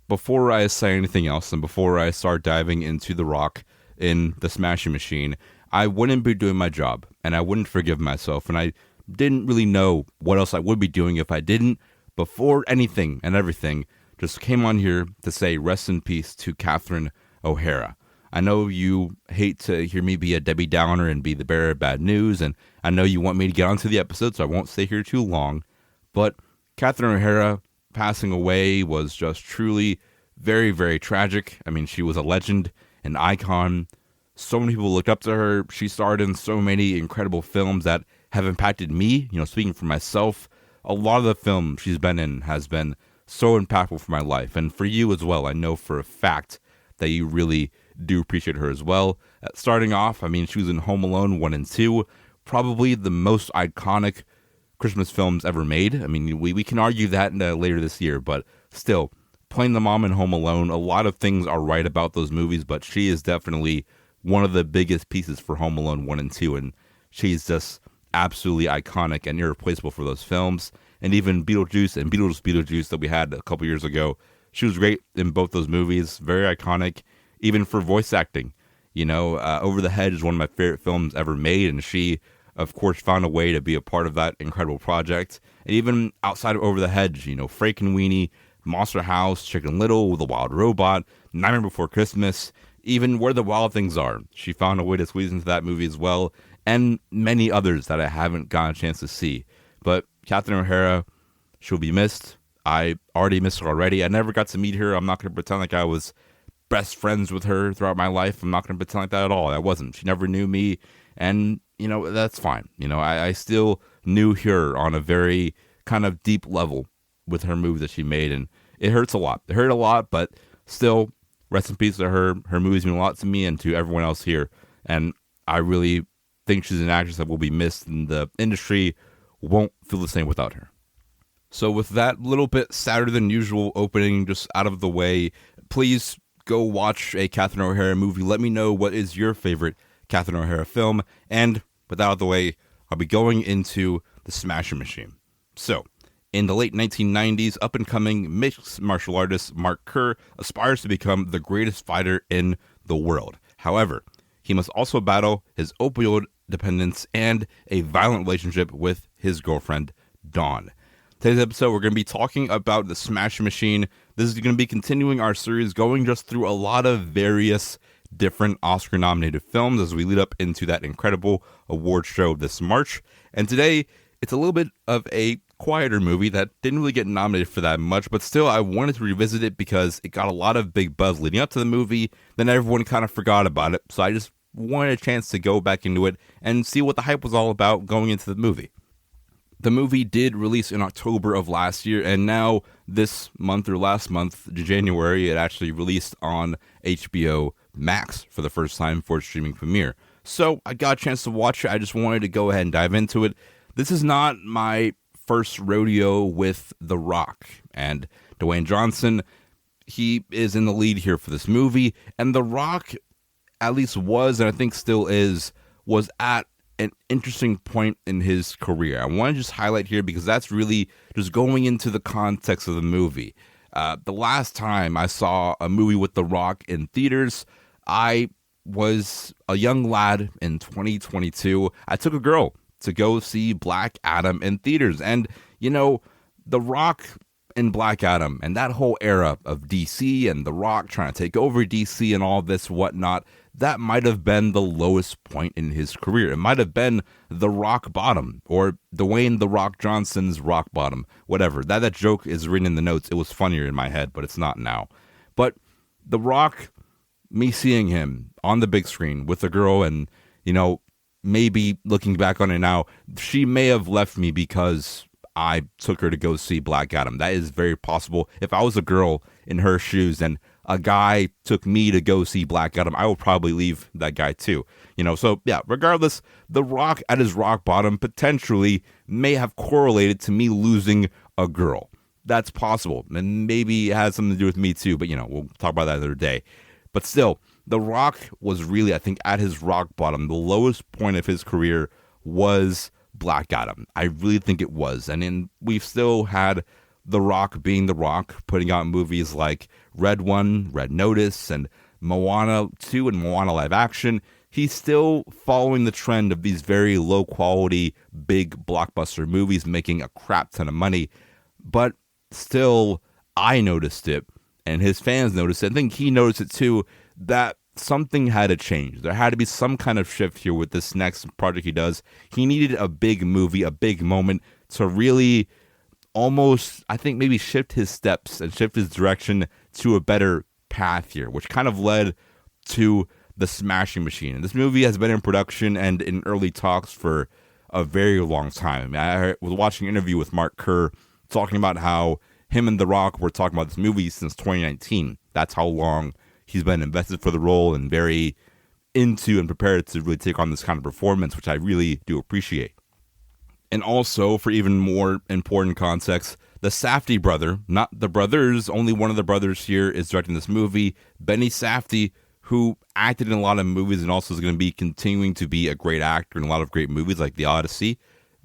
before I say anything else and before I start diving into The Rock in the Smashing Machine, I wouldn't be doing my job and I wouldn't forgive myself. And I didn't really know what else I would be doing if I didn't, before anything and everything, just came on here to say rest in peace to Catherine O'Hara. I know you hate to hear me be a Debbie Downer and be the bearer of bad news, and I know you want me to get onto the episode, so I won't stay here too long. But Catherine O'Hara passing away was just truly very, very tragic. I mean, she was a legend, an icon. So many people looked up to her. She starred in so many incredible films that have impacted me. Speaking for myself, a lot of the films she's been in has been so impactful for my life. And for you as well, I know for a fact that you really do appreciate her as well. Starting off, I mean, she was in Home Alone 1 and 2, probably the most iconic Christmas films ever made. I mean, we can argue that later this year, but still, playing the mom in Home Alone, a lot of things are right about those movies, but she is definitely one of the biggest pieces for Home Alone 1 and 2, and she's just absolutely iconic and irreplaceable for those films. And even Beetlejuice and Beetlejuice that we had a couple years ago, she was great in both those movies, very iconic, even for voice acting. Over the Hedge is one of my favorite films ever made, and she, of course, found a way to be a part of that incredible project. And even outside of Over the Hedge, Frankenweenie, Monster House, Chicken Little, The Wild Robot, Nightmare Before Christmas, even Where the Wild Things Are, she found a way to squeeze into that movie as well, and many others that I haven't gotten a chance to see. But Catherine O'Hara, she'll be missed. I already missed her already. I never got to meet her. I'm not going to pretend like I was best friends with her throughout my life. I'm not going to pretend like that at all. I wasn't. She never knew me, and, that's fine. I still knew her on a very kind of deep level with her movies that she made, and it hurts a lot. It hurt a lot, but still, rest in peace to her. Her movies mean a lot to me and to everyone else here, and I really think she's an actress that will be missed, and the industry won't feel the same without her. So with that little bit sadder than usual opening just out of the way, please go watch a Catherine O'Hara movie. Let me know what is your favorite Catherine O'Hara film, and with that out of the way, I'll be going into The Smashing Machine. So, in the late 1990s, up-and-coming mixed martial artist Mark Kerr aspires to become the greatest fighter in the world. However, he must also battle his opioid dependence and a violent relationship with his girlfriend, Dawn. Today's episode, we're going to be talking about The Smashing Machine. This is going to be continuing our series, going just through a lot of various different Oscar-nominated films as we lead up into that incredible award show this March. And today, it's a little bit of a quieter movie that didn't really get nominated for that much, but still I wanted to revisit it because it got a lot of big buzz leading up to the movie. Then everyone kind of forgot about it, so I just wanted a chance to go back into it and see what the hype was all about going into the movie. The movie did release in October of last year, and now this month or last month, January, it actually released on HBO Max for the first time for its streaming premiere. So I got a chance to watch it. I just wanted to go ahead and dive into it. This is not my first rodeo with The Rock, and Dwayne Johnson, he is in the lead here for this movie, and The Rock at least was, and I think still is, was at an interesting point in his career. I want to just highlight here because that's really just going into the context of the movie. The last time I saw a movie with The Rock in theaters, I was a young lad in 2022. I took a girl to go see Black Adam in theaters. And, The Rock in Black Adam and that whole era of DC and The Rock trying to take over DC and all this whatnot, that might have been the lowest point in his career. It might have been the rock bottom, or Dwayne The Rock Johnson's rock bottom, whatever. That joke is written in the notes. It was funnier in my head, but it's not now. But The Rock, me seeing him on the big screen with a girl and, maybe looking back on it now, she may have left me because I took her to go see Black Adam. That is very possible. If I was a girl in her shoes and a guy took me to go see Black Adam, I would probably leave that guy too. So yeah, regardless, The Rock at his rock bottom potentially may have correlated to me losing a girl. That's possible. And maybe it has something to do with me too, but we'll talk about that another day. But still, The Rock was really, I think, at his rock bottom. The lowest point of his career was Black Adam. I really think it was. And we've still had The Rock being The Rock, putting out movies like Red One, Red Notice, and Moana 2 and Moana live action, he's still following the trend of these very low quality, big blockbuster movies making a crap ton of money. But still, I noticed it, and his fans noticed it. I think he noticed it too, that something had to change. There had to be some kind of shift here with this next project he does. He needed a big movie, a big moment to really almost, I think, maybe shift his steps and shift his direction to a better path here, which kind of led to The Smashing Machine. And this movie has been in production and in early talks for a very long time. I was watching an interview with Mark Kerr talking about how him and The Rock were talking about this movie since 2019. That's how long he's been invested for the role and very into and prepared to really take on this kind of performance, which I really do appreciate. And also, for even more important context, the Safdie brother, not the brothers, only one of the brothers here is directing this movie, Benny Safdie, who acted in a lot of movies and also is going to be continuing to be a great actor in a lot of great movies like The Odyssey.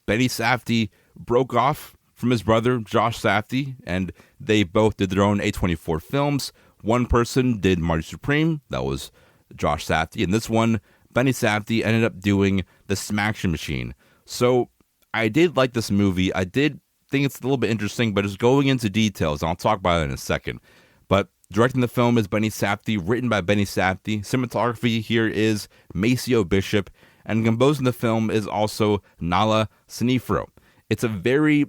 Benny Safdie broke off from his brother, Josh Safdie, and they both did their own A24 films. One person did Marty Supreme, that was Josh Safdie, and this one, Benny Safdie, ended up doing The Smashing Machine. So I did like this movie. I did think it's a little bit interesting, but it's going into details, and I'll talk about it in a second. But directing the film is Benny Safdie, written by Benny Safdie. Cinematography here is Maceo Bishop, and composing the film is also Nala Sinifro. It's a very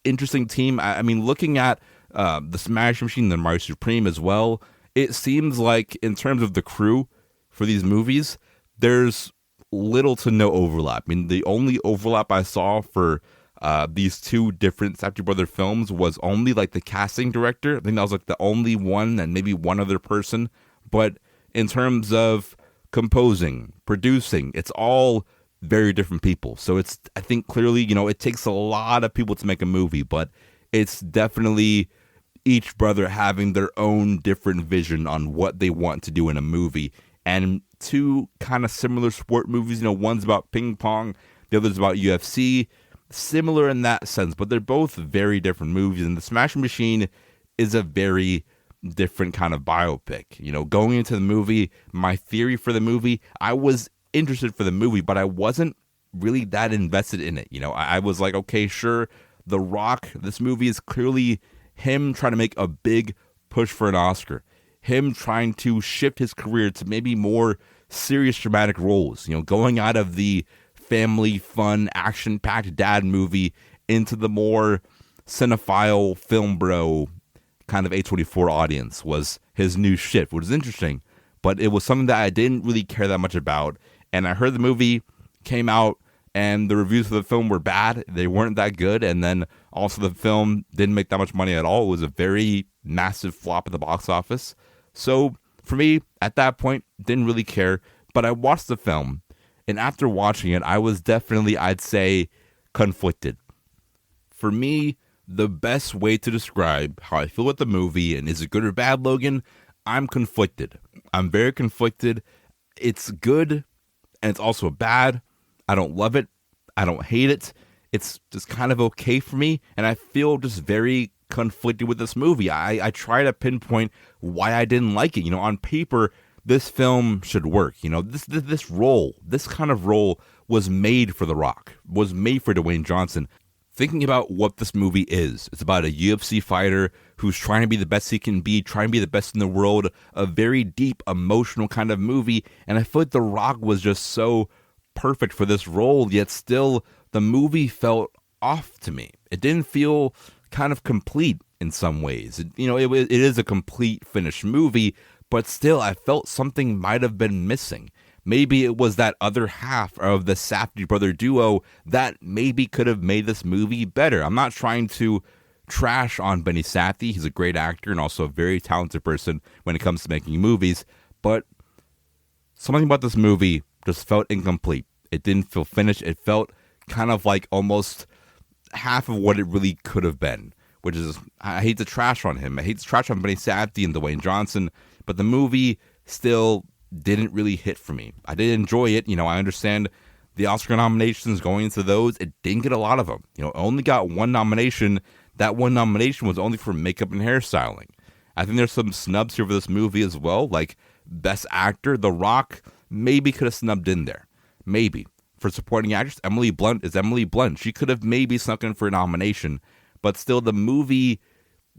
interesting team. I mean, looking at The Smash Machine and Marty Supreme as well, it seems like in terms of the crew for these movies, there's little to no overlap. I mean, the only overlap I saw for these two different Safdie brother films was only like the casting director. I think that was like the only one and maybe one other person. But in terms of composing, producing, it's all very different people. So it's, I think clearly, it takes a lot of people to make a movie, but it's definitely each brother having their own different vision on what they want to do in a movie. And two kind of similar sport movies, one's about ping pong, the other's about UFC, similar in that sense, but they're both very different movies. And The Smashing Machine is a very different kind of biopic. Going into the movie, my theory for the movie, I was interested for the movie, but I wasn't really that invested in it. I was like, okay, sure, The Rock, this movie is clearly him trying to make a big push for an Oscar, him trying to shift his career to maybe more serious dramatic roles, going out of the family fun action-packed dad movie into the more cinephile film bro kind of A24 audience was his new shift, which is interesting, but it was something that I didn't really care that much about. And I heard the movie came out and the reviews for the film were bad. They weren't that good. And then also the film didn't make that much money at all. It was a very massive flop at the box office. So for me, at that point, didn't really care. But I watched the film, and after watching it, I was definitely, I'd say, conflicted. For me, the best way to describe how I feel with the movie, and is it good or bad, Logan, I'm conflicted. I'm very conflicted. It's good, and it's also bad. I don't love it. I don't hate it. It's just kind of okay for me, and I feel just very conflicted with this movie. I try to pinpoint why I didn't like it. On paper, this film should work. This role, this kind of role was made for The Rock, was made for Dwayne Johnson. Thinking about what this movie is, it's about a UFC fighter who's trying to be the best he can be, trying to be the best in the world, a very deep, emotional kind of movie, and I feel like The Rock was just so perfect for this role, yet still the movie felt off to me. It didn't feel kind of complete in some ways. It is a complete finished movie, but still I felt something might have been missing. Maybe it was that other half of the Safdie brother duo that maybe could have made this movie better. I'm not trying to trash on Benny Safdie. He's a great actor and also a very talented person when it comes to making movies, but something about this movie just felt incomplete. It didn't feel finished. It felt kind of like almost half of what it really could have been, which is, I hate to trash on him. I hate to trash on Benny Safdie and Dwayne Johnson, but the movie still didn't really hit for me. I did enjoy it. I understand the Oscar nominations going into those. It didn't get a lot of them. Only got one nomination that one nomination was only for makeup and hairstyling. I think there's some snubs here for this movie as well, like Best Actor, The Rock maybe could have snubbed in there. Maybe. For supporting actress, Emily Blunt is Emily Blunt. She could have maybe snuck in for a nomination, but still the movie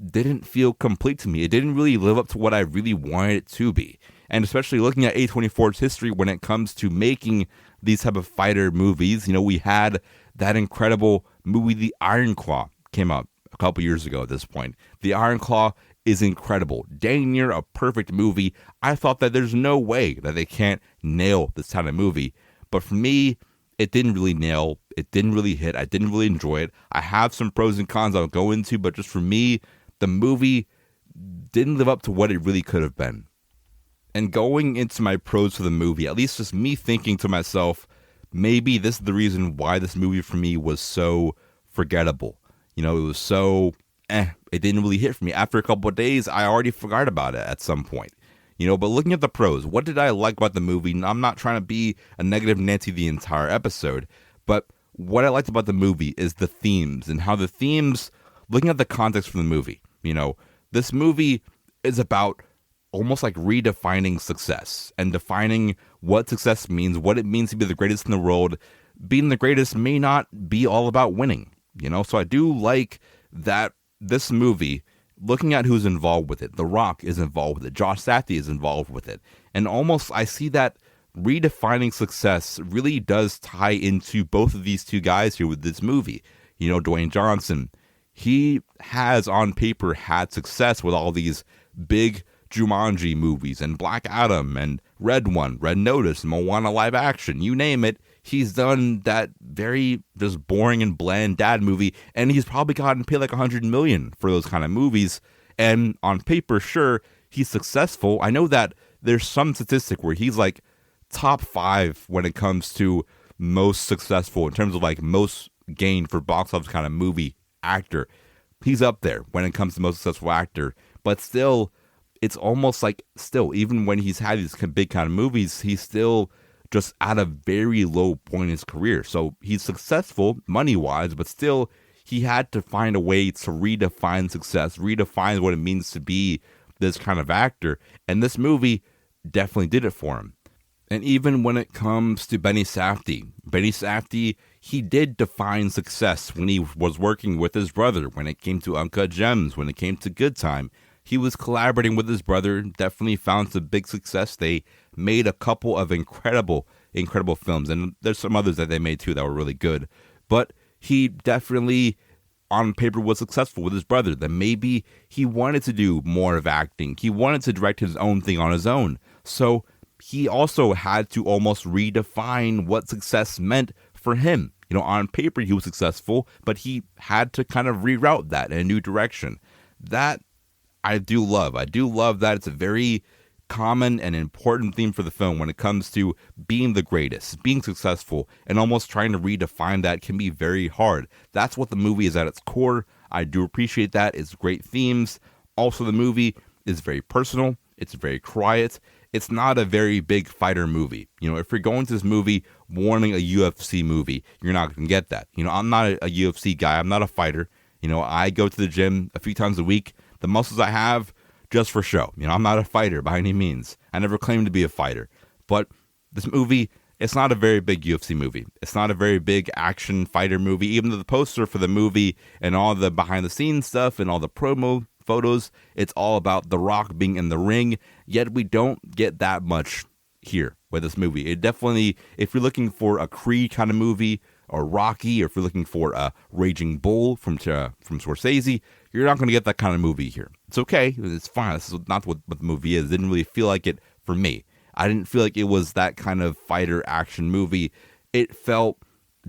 didn't feel complete to me. It didn't really live up to what I really wanted it to be. And especially looking at A24's history when it comes to making these type of fighter movies, we had that incredible movie, The Iron Claw, came out a couple years ago at this point. The Iron Claw is incredible. Dang near a perfect movie. I thought that there's no way that they can't nail this kind of movie. But for me, it didn't really nail. It didn't really hit. I didn't really enjoy it. I have some pros and cons I'll go into, but just for me, the movie didn't live up to what it really could have been. And going into my pros for the movie, at least just me thinking to myself, maybe this is the reason why this movie for me was so forgettable. It was so, it didn't really hit for me. After a couple of days, I already forgot about it at some point. But looking at the pros, what did I like about the movie? I'm not trying to be a negative Nancy the entire episode, but what I liked about the movie is the themes and how the themes, looking at the context for the movie, this movie is about almost like redefining success and defining what success means, what it means to be the greatest in the world. Being the greatest may not be all about winning, So I do like that this movie, looking at who's involved with it, The Rock is involved with it, Josh Safdie is involved with it, and almost I see that redefining success really does tie into both of these two guys here with this movie. Dwayne Johnson, he has on paper had success with all these big Jumanji movies and Black Adam and Red Notice, Moana live action, you name it. He's done that very just boring and bland dad movie, and he's probably gotten paid like $100 million for those kind of movies. And on paper, sure, he's successful. I know that there's some statistic where he's like top 5 when it comes to most successful in terms of like most gain for box office kind of movie actor. He's up there when it comes to most successful actor, but still, it's almost like even when he's had these big kind of movies, he's still just at a very low point in his career. So he's successful money-wise, but still he had to find a way to redefine success, redefine what it means to be this kind of actor. And this movie definitely did it for him. And even when it comes to Benny Safdie, he did define success when he was working with his brother, when it came to Uncut Gems, when it came to Good Time. He was collaborating with his brother, definitely found some big success. They made a couple of incredible films, and there's some others that they made too that were really good. But he definitely, on paper, was successful with his brother. That maybe he wanted to do more of acting. He wanted to direct his own thing on his own. So he also had to almost redefine what success meant for him. On paper he was successful, but he had to kind of reroute that in a new direction. That I do love. I do love that it's a very common and important theme for the film when it comes to being the greatest, being successful, and almost trying to redefine that can be very hard. That's what the movie is at its core. I do appreciate that. It's great themes. Also, the movie is very personal. It's very quiet. It's not a very big fighter movie. If you're going to this movie wanting a UFC movie, you're not going to get that. I'm not a UFC guy. I'm not a fighter. I go to the gym a few times a week. The muscles I have, just for show. I'm not a fighter by any means. I never claimed to be a fighter. But this movie, it's not a very big UFC movie. It's not a very big action fighter movie. Even though the poster for the movie and all the behind-the-scenes stuff and all the promo photos, it's all about The Rock being in the ring. Yet we don't get that much here with this movie. It definitely, if you're looking for a Creed kind of movie, or Rocky, or if you're looking for a Raging Bull from Scorsese, you're not going to get that kind of movie here. It's okay. It's fine. This is not what the movie is. It didn't really feel like it for me. I didn't feel like it was that kind of fighter action movie. It felt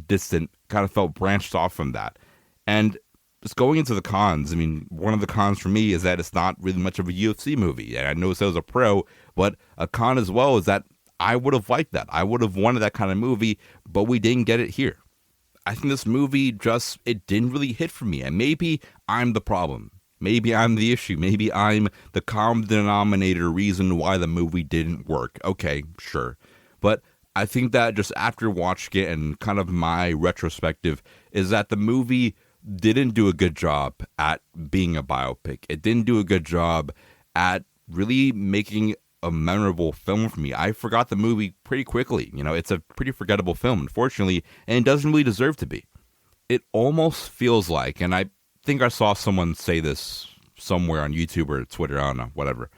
distant, kind of felt branched off from that. And just going into the cons, one of the cons for me is that it's not really much of a UFC movie. And I know it was a pro, but a con as well is that I would have liked that. I would have wanted that kind of movie, but we didn't get it here. I think this movie it didn't really hit for me. And maybe I'm the problem. Maybe I'm the issue. Maybe I'm the common denominator reason why the movie didn't work. Okay, sure. But I think that just after watching it and kind of my retrospective is that the movie didn't do a good job at being a biopic. It didn't do a good job at really making a memorable film for me. I forgot the movie pretty quickly. It's a pretty forgettable film, unfortunately, and it doesn't really deserve to be. It almost feels like, and I think I saw someone say this somewhere on YouTube or Twitter, I don't know, whatever.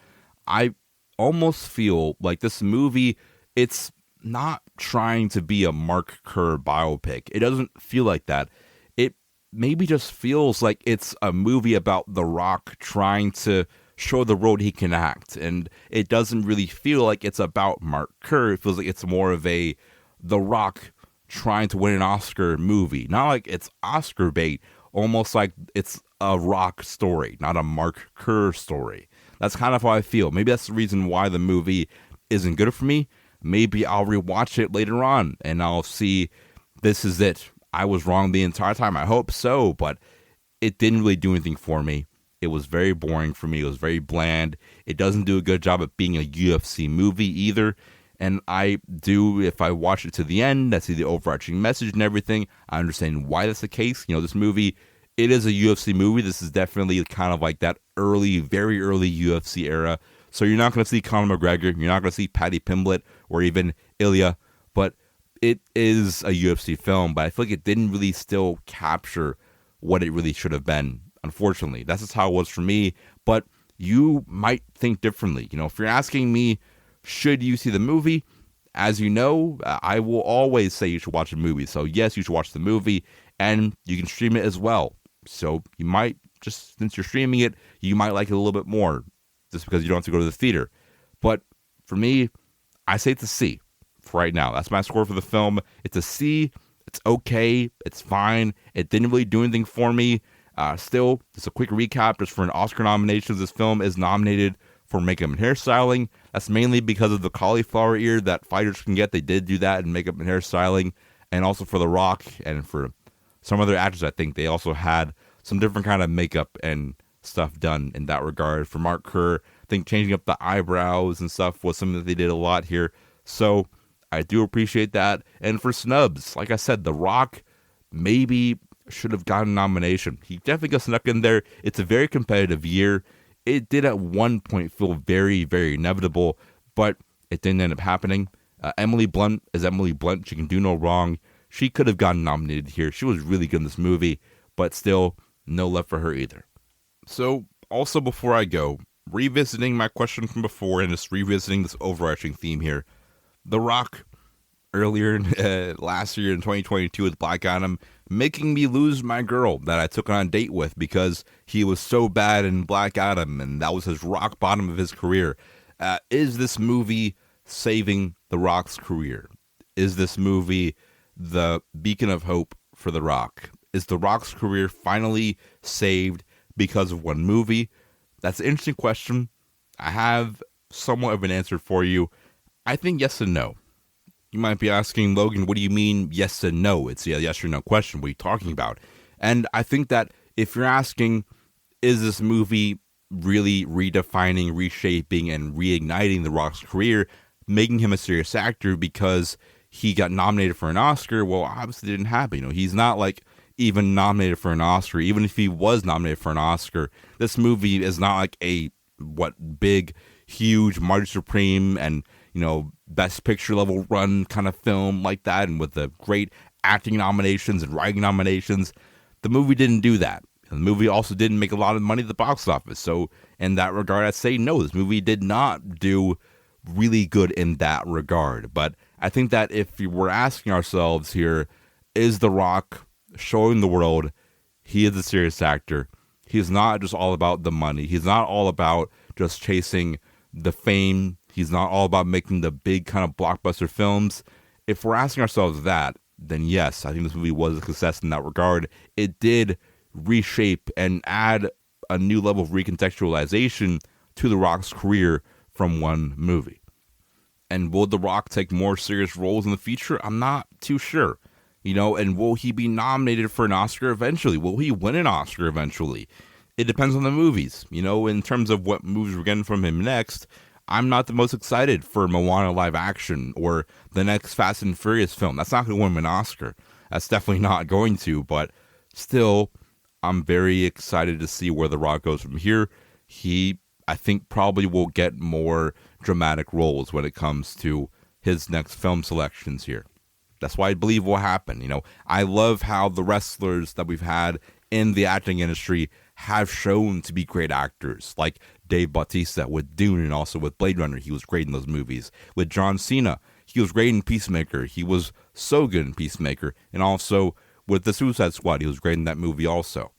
I almost feel like this movie, it's not trying to be a Mark Kerr biopic. It doesn't feel like that. It maybe just feels like it's a movie about The Rock trying to show the world he can act. And it doesn't really feel like it's about Mark Kerr. It feels like it's more of a The Rock trying to win an Oscar movie. Not like it's Oscar bait, almost like it's a Rock story, not a Mark Kerr story. That's kind of how I feel. Maybe that's the reason why the movie isn't good for me. Maybe I'll rewatch it later on and I'll see this is it. I was wrong the entire time. I hope so, but it didn't really do anything for me. It was very boring for me. It was very bland. It doesn't do a good job at being a UFC movie either. And I do, if I watch it to the end, I see the overarching message and everything. I understand why that's the case. This movie, it is a UFC movie. This is definitely kind of like that early, very early UFC era. So you're not going to see Conor McGregor. You're not going to see Paddy Pimblett or even Ilya. But it is a UFC film. But I feel like it didn't really still capture what it really should have been. Unfortunately, that's just how it was for me. But you might think differently. If you're asking me, should you see the movie? As you know, I will always say you should watch a movie. So yes, you should watch the movie, and you can stream it as well. So you might, just since you're streaming it, you might like it a little bit more, just because you don't have to go to the theater. But for me, I say it's a C for right now. That's my score for the film. It's a C. It's okay. It's fine. It didn't really do anything for me. Still, just a quick recap, just for an Oscar nominations, this film is nominated for makeup and hairstyling. That's mainly because of the cauliflower ear that fighters can get. They did do that in makeup and hairstyling, and also for The Rock and for some other actors. I think they also had some different kind of makeup and stuff done in that regard. For Mark Kerr, I think changing up the eyebrows and stuff was something that they did a lot here. So I do appreciate that. And for snubs, like I said, The Rock maybe should have gotten a nomination. He definitely got snuck in there. It's a very competitive year. It did at one point feel very, very inevitable, but it didn't end up happening. Emily Blunt is Emily Blunt. She can do no wrong. She could have gotten nominated here. She was really good in this movie, but still, no love for her either. So, also before I go, revisiting my question from before and just revisiting this overarching theme here. The Rock, earlier last year in 2022 with Black Adam, making me lose my girl that I took on a date with because he was so bad in Black Adam and that was his rock bottom of his career. Is this movie saving The Rock's career? Is this movie the beacon of hope for The Rock? Is The Rock's career finally saved because of one movie? That's an interesting question. I have somewhat of an answer for you. I think yes and no. You might be asking, Logan, what do you mean yes and no? It's a yes or no question. What are you talking about? And I think that if you're asking, is this movie really redefining, reshaping, and reigniting The Rock's career, making him a serious actor because he got nominated for an Oscar? Well, obviously it didn't happen. He's not like even nominated for an Oscar. Even if he was nominated for an Oscar, this movie is not like a big, huge Marty Supreme and Best Picture level run kind of film like that, and with the great acting nominations and writing nominations. The movie didn't do that. The movie also didn't make a lot of money at the box office. So in that regard, I'd say no, this movie did not do really good in that regard. But I think that if we're asking ourselves here, is The Rock showing the world he is a serious actor? He's not just all about the money. He's not all about just chasing the fame. He's not all about making the big kind of blockbuster films. If we're asking ourselves that, then yes, I think this movie was a success in that regard. It did reshape and add a new level of recontextualization to The Rock's career from one movie. And will The Rock take more serious roles in the future? I'm not too sure. And will he be nominated for an Oscar eventually? Will he win an Oscar eventually? It depends on the movies. In terms of what movies we're getting from him next, I'm not the most excited for Moana live action or the next Fast and Furious film. That's not going to win him an Oscar. That's definitely not going to, but still, I'm very excited to see where The Rock goes from here. He, I think, probably will get more dramatic roles when it comes to his next film selections here. That's why I believe will happen. I love how the wrestlers that we've had in the acting industry have shown to be great actors, like Dave Bautista with Dune and also with Blade Runner. He was great in those movies. With John Cena, he was great in Peacemaker. He was so good in Peacemaker. And also with the Suicide Squad, he was great in that movie also.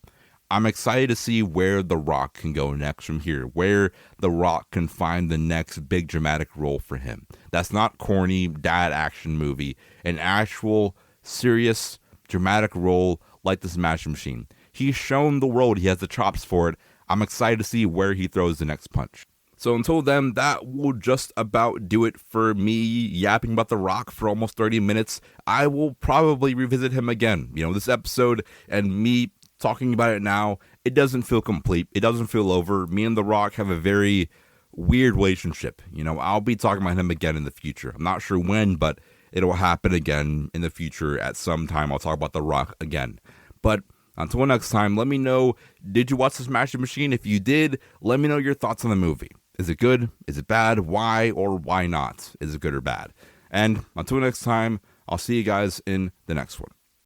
I'm excited to see where The Rock can go next from here, where The Rock can find the next big dramatic role for him. That's not corny dad action movie, an actual serious dramatic role like The Smashing Machine. He's shown the world he has the chops for it. I'm excited to see where he throws the next punch. So until then, that will just about do it for me yapping about The Rock for almost 30 minutes. I will probably revisit him again. This episode and me talking about it now, it doesn't feel complete. It doesn't feel over. Me and The Rock have a very weird relationship. I'll be talking about him again in the future. I'm not sure when, but it'll happen again in the future at some time. I'll talk about The Rock again. But until next time, let me know, did you watch The Smashing Machine? If you did, let me know your thoughts on the movie. Is it good? Is it bad? Why or why not? Is it good or bad? And until next time, I'll see you guys in the next one.